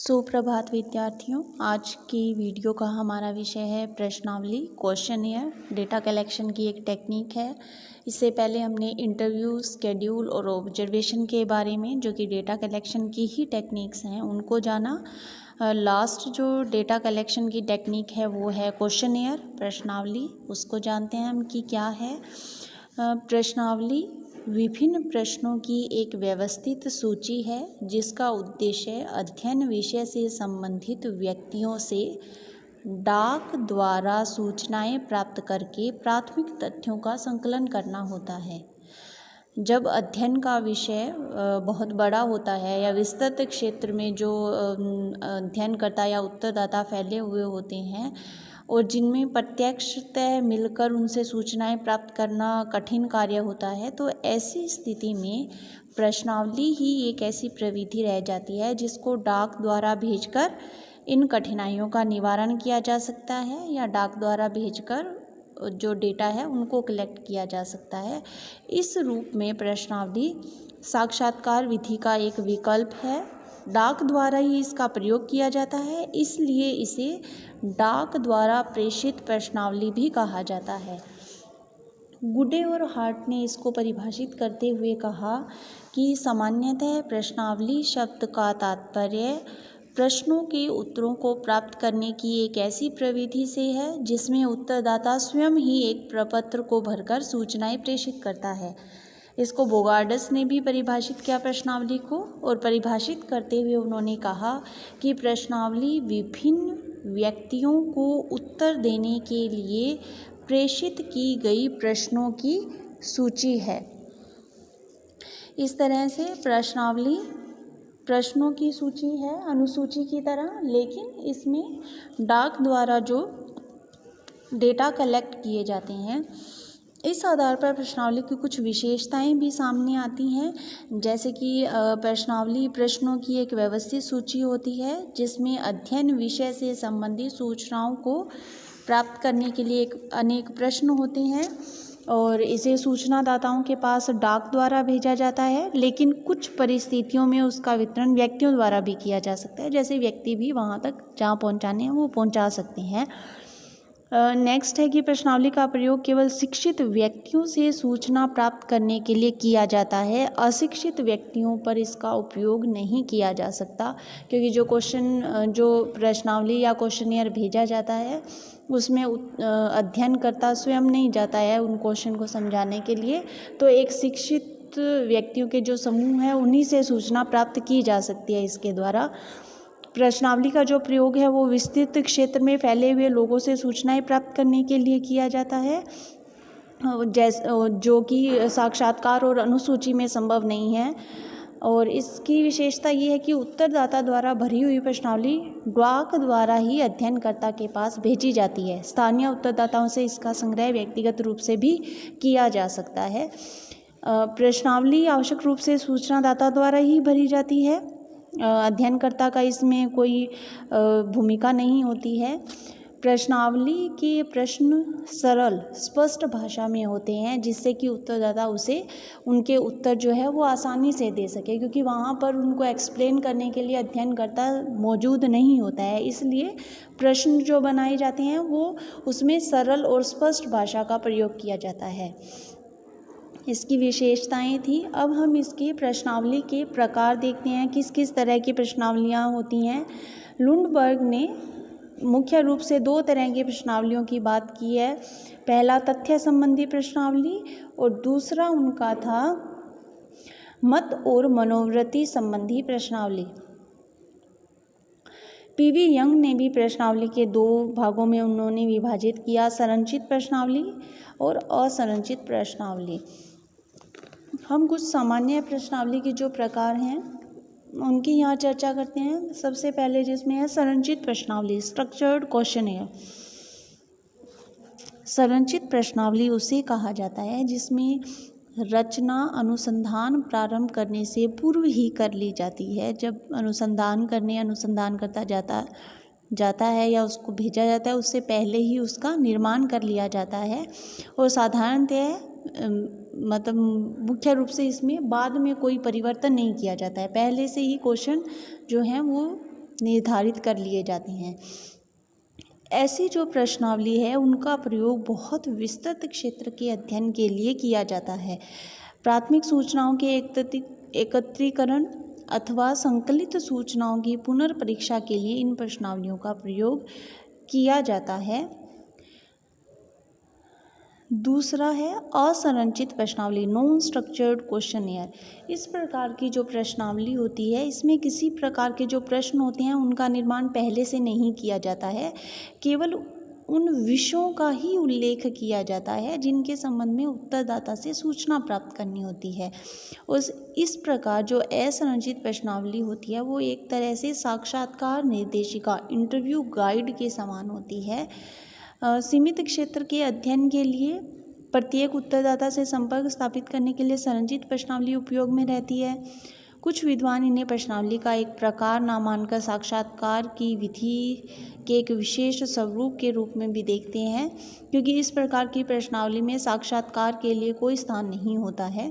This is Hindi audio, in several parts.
सुप्रभात विद्यार्थियों। आज की वीडियो का हमारा विषय है प्रश्नावली क्वेश्चनियर। डेटा कलेक्शन की एक टेक्निक है। इससे पहले हमने इंटरव्यू, स्केड्यूल और ऑब्जर्वेशन के बारे में, जो कि डेटा कलेक्शन की ही टेक्निक्स हैं, उनको जाना। लास्ट जो डेटा कलेक्शन की टेक्निक है वो है क्वेश्चनियर, प्रश्नावली। उसको जानते हैं हम कि क्या है। प्रश्नावली विभिन्न प्रश्नों की एक व्यवस्थित सूची है जिसका उद्देश्य अध्ययन विषय से संबंधित व्यक्तियों से डाक द्वारा सूचनाएं प्राप्त करके प्राथमिक तथ्यों का संकलन करना होता है। जब अध्ययन का विषय बहुत बड़ा होता है या विस्तृत क्षेत्र में जो अध्ययनकर्ता या उत्तरदाता फैले हुए होते हैं और जिनमें प्रत्यक्षतः मिलकर उनसे सूचनाएं प्राप्त करना कठिन कार्य होता है, तो ऐसी स्थिति में प्रश्नावली ही एक ऐसी प्रविधि रह जाती है जिसको डाक द्वारा भेजकर इन कठिनाइयों का निवारण किया जा सकता है या डाक द्वारा भेजकर जो डेटा है उनको कलेक्ट किया जा सकता है। इस रूप में प्रश्नावली साक्षात्कार विधि का एक विकल्प है। डाक द्वारा ही इसका प्रयोग किया जाता है, इसलिए इसे डाक द्वारा प्रेषित प्रश्नावली भी कहा जाता है। गुडे और हार्ट ने इसको परिभाषित करते हुए कहा कि सामान्यतः प्रश्नावली शब्द का तात्पर्य प्रश्नों के उत्तरों को प्राप्त करने की एक ऐसी प्रविधि से है जिसमें उत्तरदाता स्वयं ही एक प्रपत्र को भरकर सूचनाएं प्रेषित करता है। इसको बोगार्डस ने भी परिभाषित किया प्रश्नावली को, और परिभाषित करते हुए उन्होंने कहा कि प्रश्नावली विभिन्न व्यक्तियों को उत्तर देने के लिए प्रेषित की गई प्रश्नों की सूची है। इस तरह से प्रश्नावली प्रश्नों की सूची है, अनुसूची की तरह, लेकिन इसमें डाक द्वारा जो डेटा कलेक्ट किए जाते हैं, इस आधार पर प्रश्नावली की कुछ विशेषताएं भी सामने आती हैं। जैसे कि प्रश्नावली प्रश्नों की एक व्यवस्थित सूची होती है जिसमें अध्ययन विषय से संबंधित सूचनाओं को प्राप्त करने के लिए अनेक प्रश्न होते हैं और इसे सूचनादाताओं के पास डाक द्वारा भेजा जाता है, लेकिन कुछ परिस्थितियों में उसका वितरण व्यक्तियों द्वारा भी किया जा सकता है। जैसे व्यक्ति भी वहाँ तक जहाँ पहुँचाने हैं वो पहुँचा सकते हैं। नेक्स्ट है कि प्रश्नावली का प्रयोग केवल शिक्षित व्यक्तियों से सूचना प्राप्त करने के लिए किया जाता है। अशिक्षित व्यक्तियों पर इसका उपयोग नहीं किया जा सकता, क्योंकि जो प्रश्नावली या क्वेश्चनियर भेजा जाता है उसमें अध्ययनकर्ता स्वयं नहीं जाता है उन क्वेश्चन को समझाने के लिए। तो एक शिक्षित व्यक्तियों के जो समूह है उन्हीं से सूचना प्राप्त की जा सकती है इसके द्वारा। प्रश्नावली का जो प्रयोग है वो विस्तृत क्षेत्र में फैले हुए लोगों से सूचनाएं प्राप्त करने के लिए किया जाता है, जो कि साक्षात्कार और अनुसूची में संभव नहीं है। और इसकी विशेषता ये है कि उत्तरदाता द्वारा भरी हुई प्रश्नावली डाक द्वारा ही अध्ययनकर्ता के पास भेजी जाती है। स्थानीय उत्तरदाताओं से इसका संग्रह व्यक्तिगत रूप से भी किया जा सकता है। प्रश्नावली आवश्यक रूप से सूचनादाता द्वारा ही भरी जाती है। अध्ययनकर्ता का इसमें कोई भूमिका नहीं होती है। प्रश्नावली के प्रश्न सरल स्पष्ट भाषा में होते हैं जिससे कि उत्तरदाता उनके उत्तर जो है वो आसानी से दे सके, क्योंकि वहाँ पर उनको एक्सप्लेन करने के लिए अध्ययनकर्ता मौजूद नहीं होता है। इसलिए प्रश्न जो बनाए जाते हैं वो उसमें सरल और स्पष्ट भाषा का प्रयोग किया जाता है। इसकी विशेषताएं थी। अब हम इसकी प्रश्नावली के प्रकार देखते हैं, किस किस तरह की प्रश्नावलियाँ होती हैं। लुंडबर्ग ने मुख्य रूप से 2 तरह की प्रश्नावलियों की बात की है। पहला तथ्य संबंधी प्रश्नावली और दूसरा उनका था मत और मनोवृत्ति संबंधी प्रश्नावली। पीवी यंग ने भी प्रश्नावली के 2 भागों में उन्होंने विभाजित किया, संरचित प्रश्नावली और असंरचित प्रश्नावली। हम कुछ सामान्य प्रश्नावली के जो प्रकार हैं उनकी यहाँ चर्चा करते हैं। सबसे पहले जिसमें है संरचित प्रश्नावली, स्ट्रक्चर्ड क्वेश्चनियर। संरचित प्रश्नावली उसे कहा जाता है जिसमें रचना अनुसंधान प्रारंभ करने से पूर्व ही कर ली जाती है। जब अनुसंधान करता जाता है या उसको भेजा जाता है, उससे पहले ही उसका निर्माण कर लिया जाता है। और साधारणतः मतलब मुख्य रूप से इसमें बाद में कोई परिवर्तन नहीं किया जाता है, पहले से ही क्वेश्चन जो हैं वो निर्धारित कर लिए जाते हैं। ऐसी जो प्रश्नावली है उनका प्रयोग बहुत विस्तृत क्षेत्र के अध्ययन के लिए किया जाता है। प्राथमिक सूचनाओं के एकत्रीकरण अथवा संकलित सूचनाओं की पुनर्परीक्षा के लिए इन प्रश्नावलियों का प्रयोग किया जाता है। दूसरा है असंरचित प्रश्नावली, नॉन स्ट्रक्चर्ड क्वेश्चनियर। इस प्रकार की जो प्रश्नावली होती है इसमें किसी प्रकार के जो प्रश्न होते हैं उनका निर्माण पहले से नहीं किया जाता है, केवल उन विषयों का ही उल्लेख किया जाता है जिनके संबंध में उत्तरदाता से सूचना प्राप्त करनी होती है। उस इस प्रकार जो असंरचित प्रश्नावली होती है वो एक तरह से साक्षात्कार निर्देशिका, इंटरव्यू गाइड के समान होती है। सीमित क्षेत्र के अध्ययन के लिए प्रत्येक उत्तरदाता से संपर्क स्थापित करने के लिए संरचित प्रश्नावली उपयोग में रहती है। कुछ विद्वान इन्हें प्रश्नावली का एक प्रकार ना मानकर साक्षात्कार की विधि के एक विशेष स्वरूप के रूप में भी देखते हैं, क्योंकि इस प्रकार की प्रश्नावली में साक्षात्कार के लिए कोई स्थान नहीं होता है।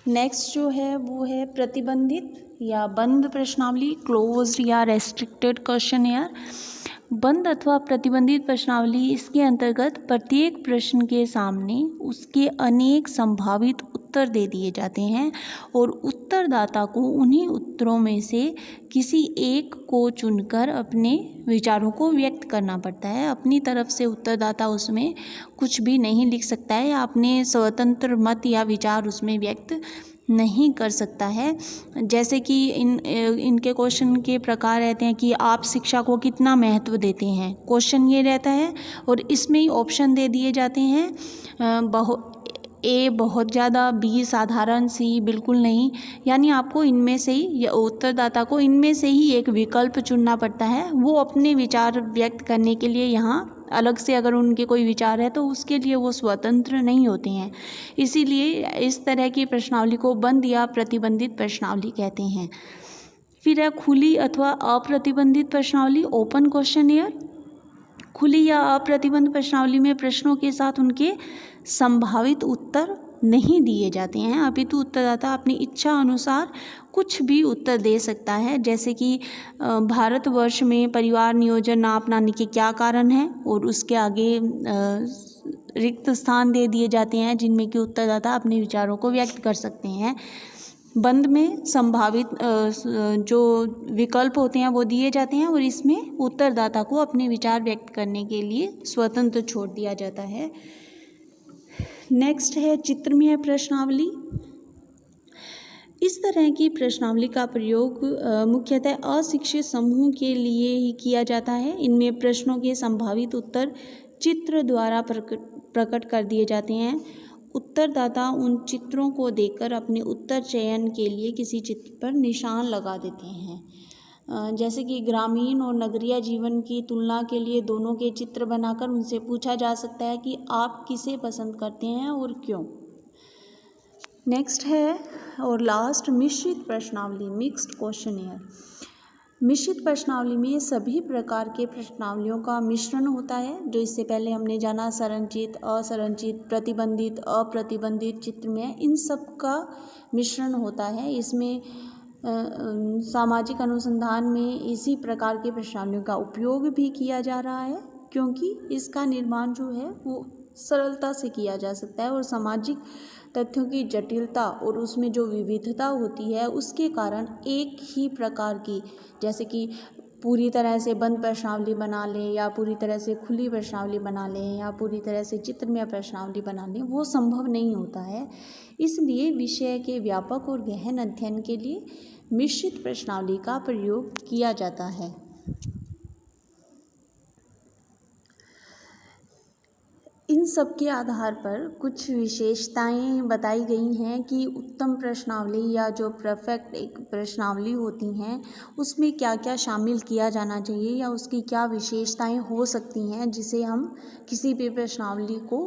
नेक्स्ट जो है वो है प्रतिबंधित या बंद प्रश्नावली, क्लोज्ड या रेस्ट्रिक्टेड क्वेश्चनियर। बंद अथवा प्रतिबंधित प्रश्नावली, इसके अंतर्गत प्रत्येक प्रश्न के सामने उसके अनेक संभावित उत्तर दे दिए जाते हैं और उत्तरदाता को उन्हीं उत्तरों में से किसी एक को चुनकर अपने विचारों को व्यक्त करना पड़ता है। अपनी तरफ से उत्तरदाता उसमें कुछ भी नहीं लिख सकता है या अपने स्वतंत्र मत या विचार उसमें व्यक्त नहीं कर सकता है। जैसे कि इनके क्वेश्चन के प्रकार रहते हैं कि आप शिक्षा को कितना महत्व देते हैं, क्वेश्चन ये रहता है और इसमें ही ऑप्शन दे दिए जाते हैं, ए बहुत ज़्यादा, बी साधारण, सी बिल्कुल नहीं। यानी आपको इनमें से ही या उत्तरदाता को इनमें से ही एक विकल्प चुनना पड़ता है। वो अपने विचार व्यक्त करने के लिए यहाँ अलग से अगर उनके कोई विचार है तो उसके लिए वो स्वतंत्र नहीं होते हैं। इसीलिए इस तरह की प्रश्नावली को बंद या प्रतिबंधित प्रश्नावली कहते हैं। फिर है खुली अथवा अप्रतिबंधित प्रश्नावली, ओपन क्वेश्चनियर। खुली या अप्रतिबंध प्रश्नावली में प्रश्नों के साथ उनके संभावित उत्तर नहीं दिए जाते हैं, अपितु उत्तरदाता अपनी इच्छा अनुसार कुछ भी उत्तर दे सकता है। जैसे कि भारतवर्ष में परिवार नियोजन ना अपनाने के क्या कारण हैं, और उसके आगे रिक्त स्थान दे दिए जाते हैं जिनमें कि उत्तरदाता अपने विचारों को व्यक्त कर सकते हैं। बंद में संभावित जो विकल्प होते हैं वो दिए जाते हैं और इसमें उत्तरदाता को अपने विचार व्यक्त करने के लिए स्वतंत्र छोड़ दिया जाता है। नेक्स्ट है चित्रमय प्रश्नावली। इस तरह की प्रश्नावली का प्रयोग मुख्यतः अशिक्षित समूह के लिए ही किया जाता है। इनमें प्रश्नों के संभावित उत्तर चित्र द्वारा प्रकट कर दिए जाते हैं। उत्तरदाता उन चित्रों को देखकर अपने उत्तर चयन के लिए किसी चित्र पर निशान लगा देते हैं। जैसे कि ग्रामीण और नगरीय जीवन की तुलना के लिए दोनों के चित्र बनाकर उनसे पूछा जा सकता है कि आप किसे पसंद करते हैं और क्यों। नेक्स्ट है और लास्ट मिश्रित प्रश्नावली, मिक्स्ड क्वेश्चनियर। मिश्रित प्रश्नावली में सभी प्रकार के प्रश्नावलियों का मिश्रण होता है, जो इससे पहले हमने जाना संरचित, असंरचित, प्रतिबंधित, अप्रतिबंधित, चित्रमय, इन सब का मिश्रण होता है। इसमें सामाजिक अनुसंधान में इसी प्रकार के प्रश्नावलियों का उपयोग भी किया जा रहा है, क्योंकि इसका निर्माण जो है वो सरलता से किया जा सकता है और सामाजिक तथ्यों की जटिलता और उसमें जो विविधता होती है उसके कारण एक ही प्रकार की, जैसे कि पूरी तरह से बंद प्रश्नावली बना लें या पूरी तरह से खुली प्रश्नावली बना लें या पूरी तरह से चित्रमय प्रश्नावली बना लें, वो संभव नहीं होता है। इसलिए विषय के व्यापक और गहन अध्ययन के लिए मिश्रित प्रश्नावली का प्रयोग किया जाता है। इन सब के आधार पर कुछ विशेषताएं बताई गई हैं कि उत्तम प्रश्नावली या जो परफेक्ट एक प्रश्नावली होती हैं उसमें क्या क्या शामिल किया जाना चाहिए या उसकी क्या विशेषताएं हो सकती हैं, जिसे हम किसी भी प्रश्नावली को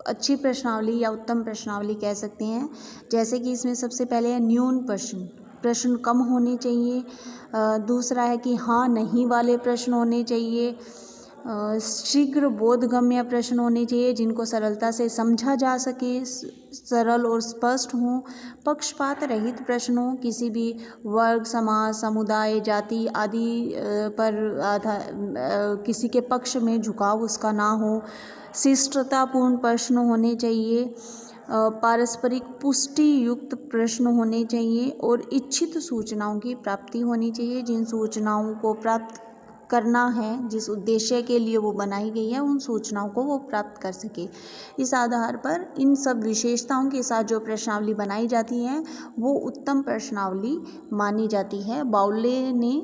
अच्छी प्रश्नावली या उत्तम प्रश्नावली कह सकते हैं। जैसे कि इसमें सबसे पहले है न्यून प्रश्न कम होने चाहिए। दूसरा है कि हाँ नहीं वाले प्रश्न होने चाहिए। शीघ्र बोधगम्य प्रश्न होने चाहिए जिनको सरलता से समझा जा सके, सरल और स्पष्ट हों। पक्षपात रहित प्रश्न हो, किसी भी वर्ग, समाज, समुदाय, जाति आदि पर किसी के पक्ष में झुकाव उसका ना हो। शिष्टतापूर्ण प्रश्न होने चाहिए। पारस्परिक पुष्टि युक्त प्रश्न होने चाहिए और इच्छित सूचनाओं की प्राप्ति होनी चाहिए। जिन सूचनाओं को प्राप्त करना है, जिस उद्देश्य के लिए वो बनाई गई है, उन सूचनाओं को वो प्राप्त कर सके। इस आधार पर इन सब विशेषताओं के साथ जो प्रश्नावली बनाई जाती है वो उत्तम प्रश्नावली मानी जाती है। बाउले ने,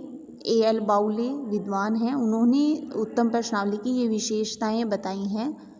A.L. बाउले विद्वान हैं, उन्होंने उत्तम प्रश्नावली की ये विशेषताएं बताई हैं।